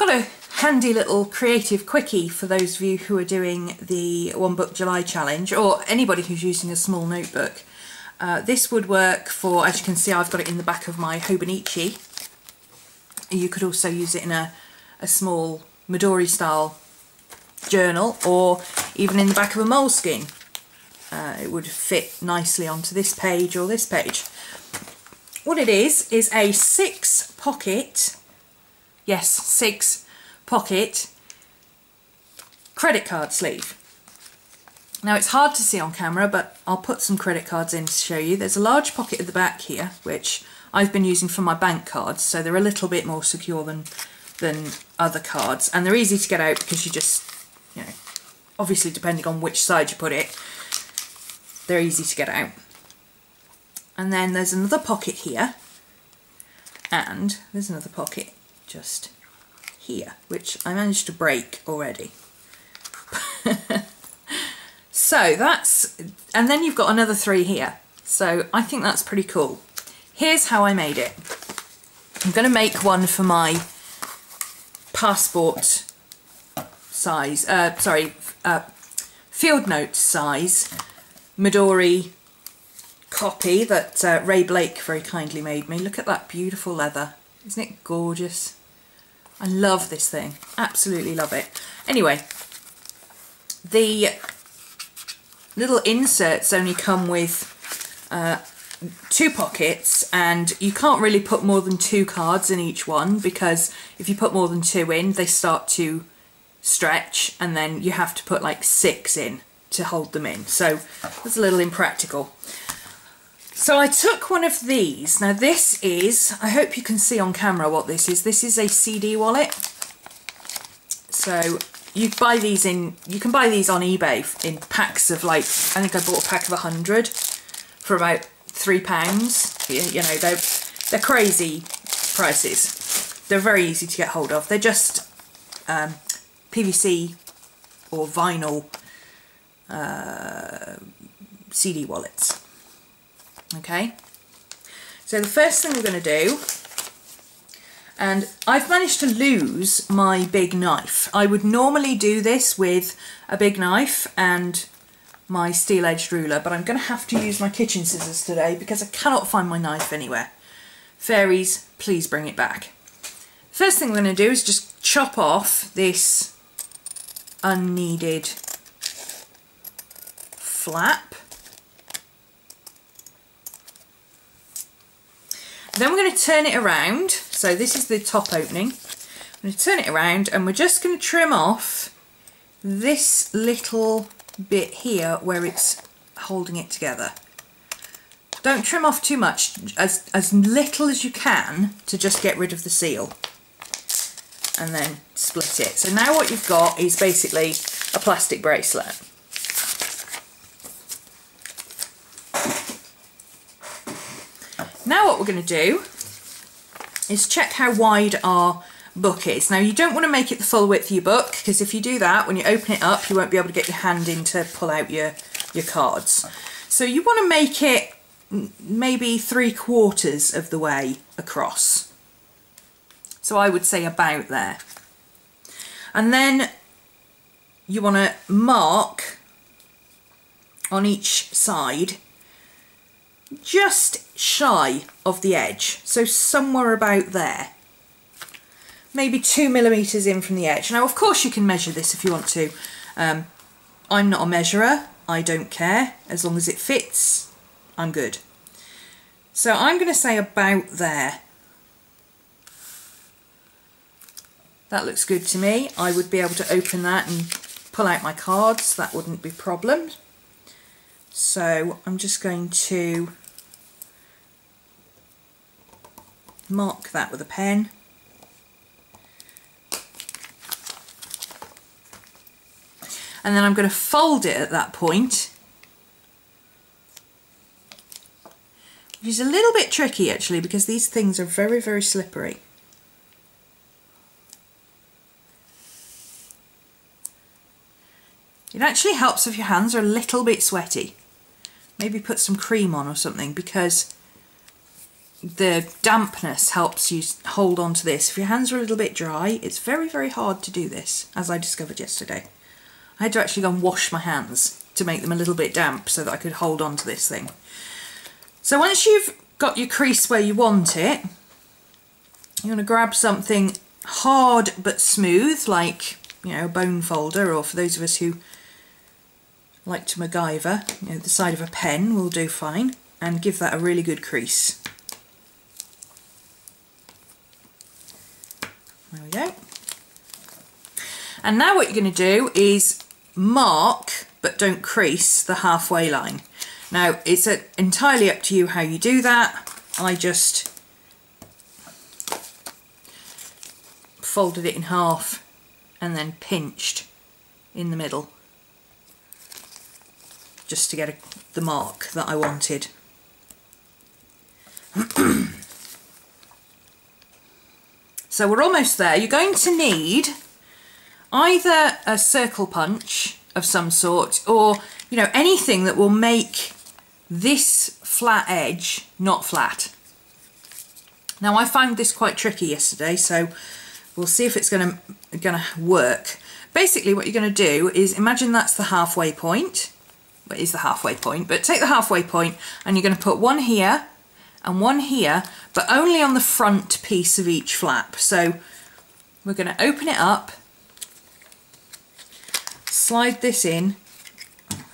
got a handy little creative quickie for those of you who are doing the One Book July challenge, or anybody who's using a small notebook. This would work for, as you can see, I've got it in the back of my Hobonichi. You could also use it in a small Midori style journal, or even in the back of a moleskin. It would fit nicely onto this page or this page. What it is a 6 pocket, yes, 6 pocket credit card sleeve. Now it's hard to see on camera, but I'll put some credit cards in to show you. There's a large pocket at the back here, which I've been using for my bank cards, so they're a little bit more secure than other cards, and they're easy to get out because you just, you know, obviously depending on which side you put it, they're easy to get out. And then there's another pocket here, and there's another pocket just here, which I managed to break already. So that's, and then you've got another 3 here. So I think that's pretty cool. Here's how I made it. I'm going to make one for my passport size, field note size Midori copy that Ray Blake very kindly made me. Look at that beautiful leather. Isn't it gorgeous? I love this thing. Absolutely love it. Anyway, the little inserts only come with 2 pockets, and you can't really put more than 2 cards in each one, because if you put more than 2 in, they start to stretch, and then you have to put like 6 in to hold them in. So that's a little impractical. So I took one of these. Now this is, I hope you can see on camera what this is. This is a CD wallet. So you buy these in, you can buy these on eBay in packs of, like, I think I bought a pack of 100 for about £3. You know, they're crazy prices. They're very easy to get hold of. They're just PVC or vinyl CD wallets. Okay, so the first thing we're going to do, and I've managed to lose my big knife. I would normally do this with a big knife and my steel-edged ruler, but I'm going to have to use my kitchen scissors today because I cannot find my knife anywhere. Fairies, please bring it back. First thing we're going to do is just chop off this unneeded flap. Then we're going to turn it around. So this is the top opening. I'm going to turn it around, and we're just going to trim off this little bit here where it's holding it together. Don't trim off too much, as little as you can, to just get rid of the seal. And then split it. So now what you've got is basically a plastic bracelet. Now what we're going to do is check how wide our book is. Now you don't want to make it the full width of your book, because if you do that, when you open it up, you won't be able to get your hand in to pull out your cards. So you want to make it maybe 3/4 of the way across. So I would say about there. And then you want to mark on each side just shy of the edge, so somewhere about there, maybe 2 millimeters in from the edge. Now of course you can measure this if you want to. I'm not a measurer, I don't care, as long as it fits, I'm good. So I'm going to say about there. That looks good to me. I would be able to open that and pull out my cards, that wouldn't be a problem. So I'm just going to mark that with a pen. And then I'm going to fold it at that point, which is a little bit tricky actually, because these things are very, very slippery. It actually helps if your hands are a little bit sweaty. Maybe put some cream on or something, because the dampness helps you hold on to this. If your hands are a little bit dry, it's very, very hard to do this, as I discovered yesterday. I had to actually go and wash my hands to make them a little bit damp so that I could hold on to this thing. So once you've got your crease where you want it, you want to grab something hard but smooth, like, you know, a bone folder, or for those of us who like to MacGyver, you know, the side of a pen will do fine, and give that a really good crease. There we go. And now what you're going to do is mark, but don't crease, the halfway line. Now it's entirely up to you how you do that. I just folded it in half and then pinched in the middle just to get the mark that I wanted. So we're almost there. You're going to need either a circle punch of some sort, or, you know, anything that will make this flat edge not flat. Now I found this quite tricky yesterday, so we'll see if it's gonna work. Basically what you're going to do is imagine that's the halfway point. Well, it is the halfway point, but take the halfway point and you're going to put one here and one here, but only on the front piece of each flap. So we're going to open it up, slide this in,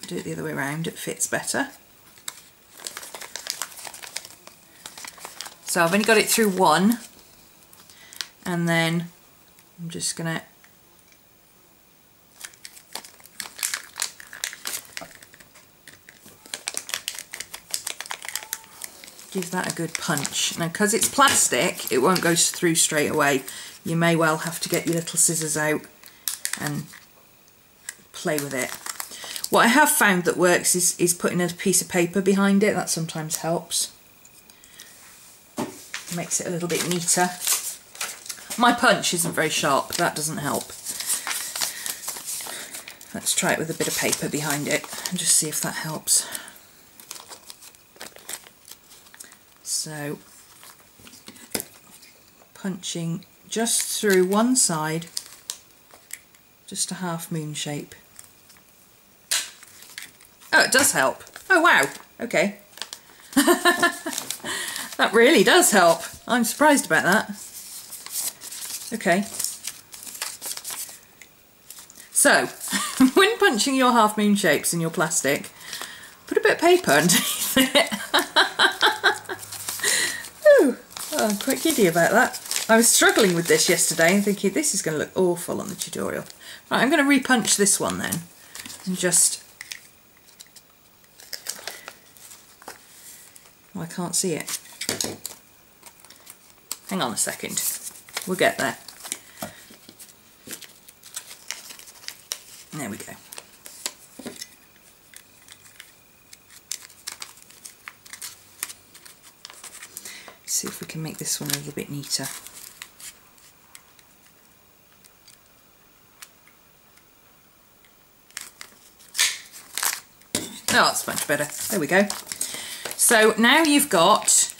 do it the other way around, it fits better. So I've only got it through one, and then I'm just going to give that a good punch. Now, because it's plastic, it won't go through straight away. You may well have to get your little scissors out and play with it. What I have found that works is putting a piece of paper behind it. That sometimes helps. Makes it a little bit neater. My punch isn't very sharp, that doesn't help. Let's try it with a bit of paper behind it and just see if that helps. So, punching just through one side, just a half moon shape. Oh, it does help. Oh wow, okay. That really does help. I'm surprised about that. Okay. So, when punching your half moon shapes in your plastic, put a bit of paper underneath it. Ooh, oh, I'm quite giddy about that. I was struggling with this yesterday and thinking this is going to look awful on the tutorial. Right, I'm going to repunch this one then and just... Oh, I can't see it. Hang on a second, we'll get there. There we go. Let's see if we can make this one a little bit neater. Oh, that's much better. There we go. So now you've got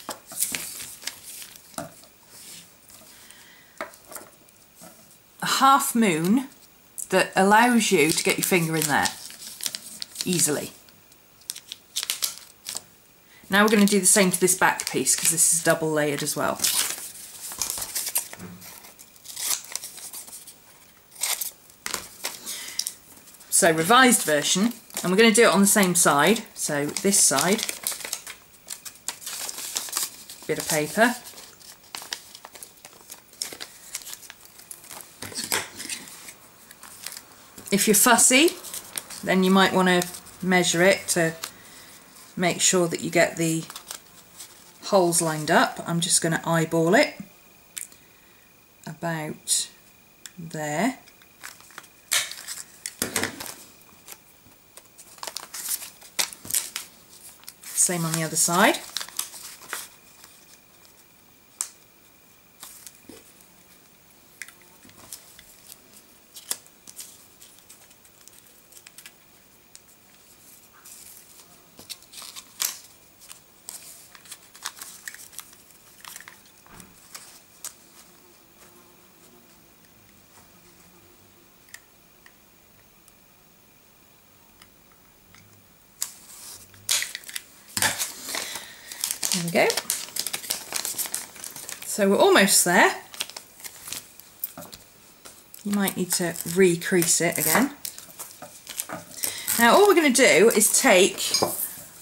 a half moon that allows you to get your finger in there easily. Now we're going to do the same to this back piece because this is double layered as well. So revised version, and we're going to do it on the same side. So this side, bit of paper. If you're fussy, then you might want to measure it to make sure that you get the holes lined up. I'm just going to eyeball it about there. Same on the other side. There we go. So we're almost there. You might need to re-crease it again. Now all we're going to do is take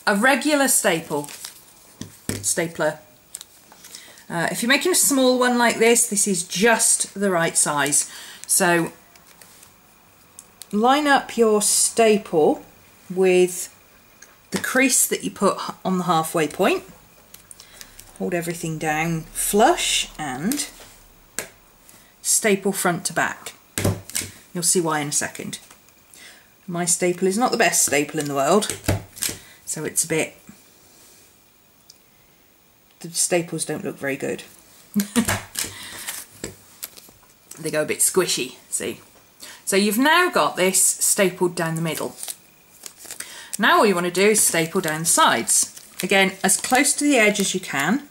a regular stapler. If you're making a small one like this, this is just the right size. So line up your staple with the crease that you put on the halfway point. Hold everything down flush and staple front to back. You'll see why in a second. My staple is not the best staple in the world, so it's a bit, the staples don't look very good. They go a bit squishy, see? So you've now got this stapled down the middle. Now all you want to do is staple down the sides. Again, as close to the edge as you can.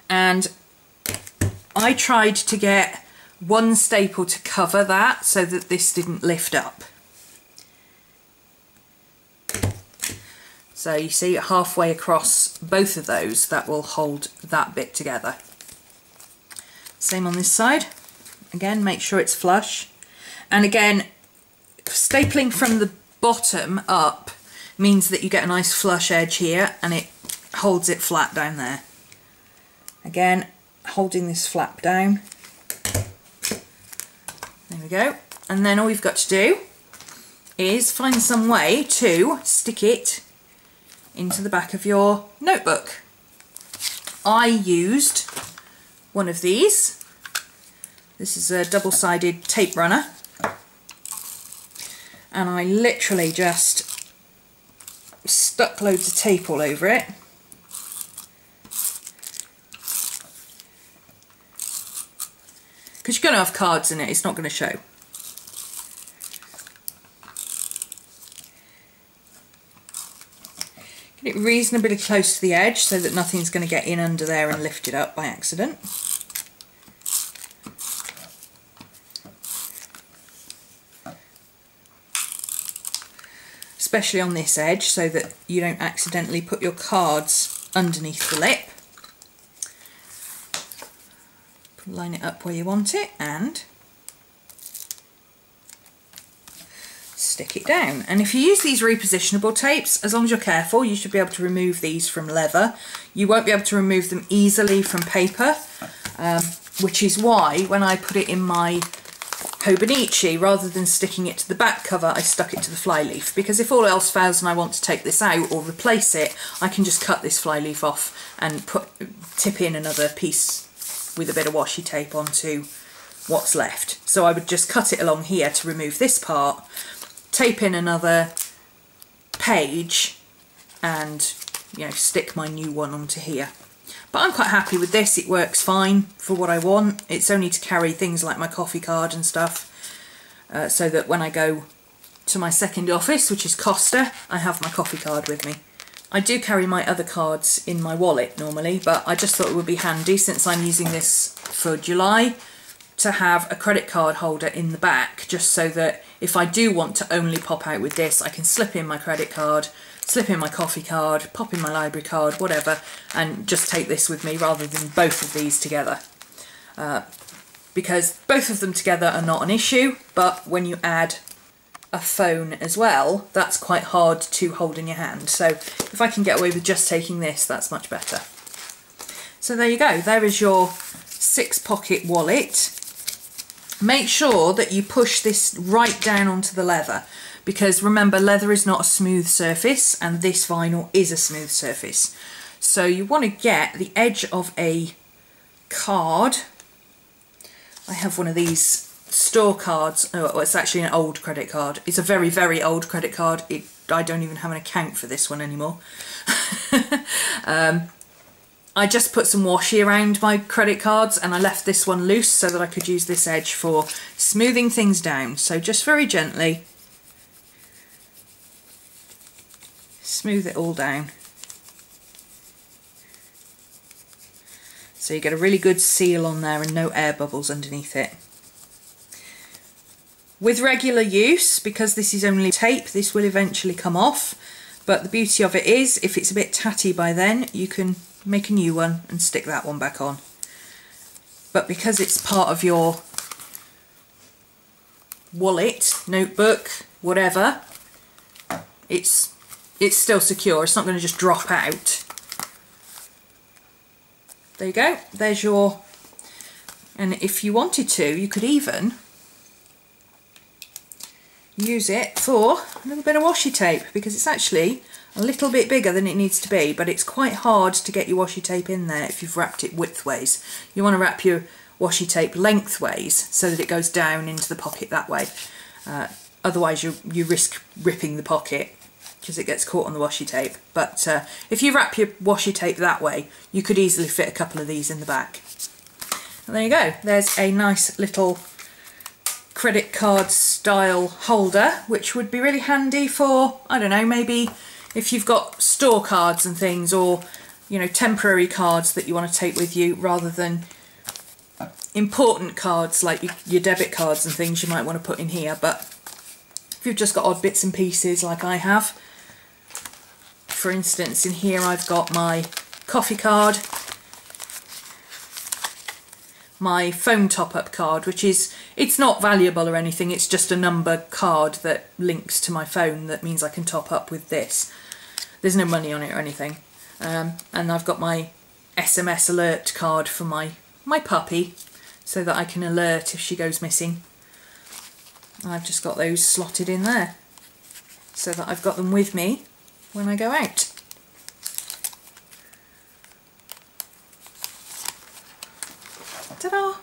And I tried to get one staple to cover that so that this didn't lift up. So you see halfway across both of those, that will hold that bit together. Same on this side. Again, make sure it's flush. And again, stapling from the bottom up means that you get a nice flush edge here and it holds it flat down there. Again, holding this flap down. There we go. And then all you've got to do is find some way to stick it into the back of your notebook. I used one of these. This is a double-sided tape runner. And I literally just stuck loads of tape all over it. Because you're going to have cards in it, it's not going to show. Get it reasonably close to the edge so that nothing's going to get in under there and lift it up by accident. Especially on this edge so that you don't accidentally put your cards underneath the lip. Line it up where you want it and stick it down. And if you use these repositionable tapes, as long as you're careful, you should be able to remove these from leather. You won't be able to remove them easily from paper, which is why when I put it in my Hobonichi, rather than sticking it to the back cover, I stuck it to the flyleaf, because if all else fails and I want to take this out or replace it, I can just cut this flyleaf off and tip in another piece with a bit of washi tape onto what's left. So I would just cut it along here to remove this part, tape in another page and, you know, stick my new one onto here. But I'm quite happy with this, it works fine for what I want. It's only to carry things like my coffee card and stuff, so that when I go to my second office, which is Costa, I have my coffee card with me. I do carry my other cards in my wallet normally, but I just thought it would be handy, since I'm using this for July, to have a credit card holder in the back, just so that if I do want to only pop out with this, I can slip in my credit card, slip in my coffee card, pop in my library card, whatever, and just take this with me rather than both of these together. Because both of them together are not an issue, but when you add a phone as well, that's quite hard to hold in your hand. So if I can get away with just taking this, that's much better. So there you go, there is your 6-pocket wallet. Make sure that you push this right down onto the leather, because remember, leather is not a smooth surface and this vinyl is a smooth surface. So you want to get the edge of a card. I have one of these store cards. Oh, it's actually an old credit card. It's a very, very old credit card. I don't even have an account for this one anymore. I just put some washi around my credit cards and I left this one loose so that I could use this edge for smoothing things down. So just very gently smooth it all down. So you get a really good seal on there and no air bubbles underneath it. With regular use, because this is only tape, this will eventually come off, but the beauty of it is if it's a bit tatty by then, you can make a new one and stick that one back on. But because it's part of your wallet, notebook, whatever, it's still secure. It's not going to just drop out. There you go, there's your, and if you wanted to, you could even use it for a little bit of washi tape, because it's actually a little bit bigger than it needs to be, but it's quite hard to get your washi tape in there if you've wrapped it widthways. You want to wrap your washi tape lengthways so that it goes down into the pocket that way. Otherwise you risk ripping the pocket because it gets caught on the washi tape. But if you wrap your washi tape that way, you could easily fit a couple of these in the back. And there you go, there's a nice little credit card style holder, which would be really handy for, I don't know, maybe if you've got store cards and things, or you know, temporary cards that you want to take with you rather than important cards like your debit cards and things you might want to put in here. But if you've just got odd bits and pieces like I have, for instance in here I've got my coffee card, my phone top-up card, which is, it's not valuable or anything, it's just a number card that links to my phone that means I can top up with this. There's no money on it or anything. And I've got my SMS alert card for my puppy, so that I can alert if she goes missing. I've just got those slotted in there, so that I've got them with me when I go out. Ta-da!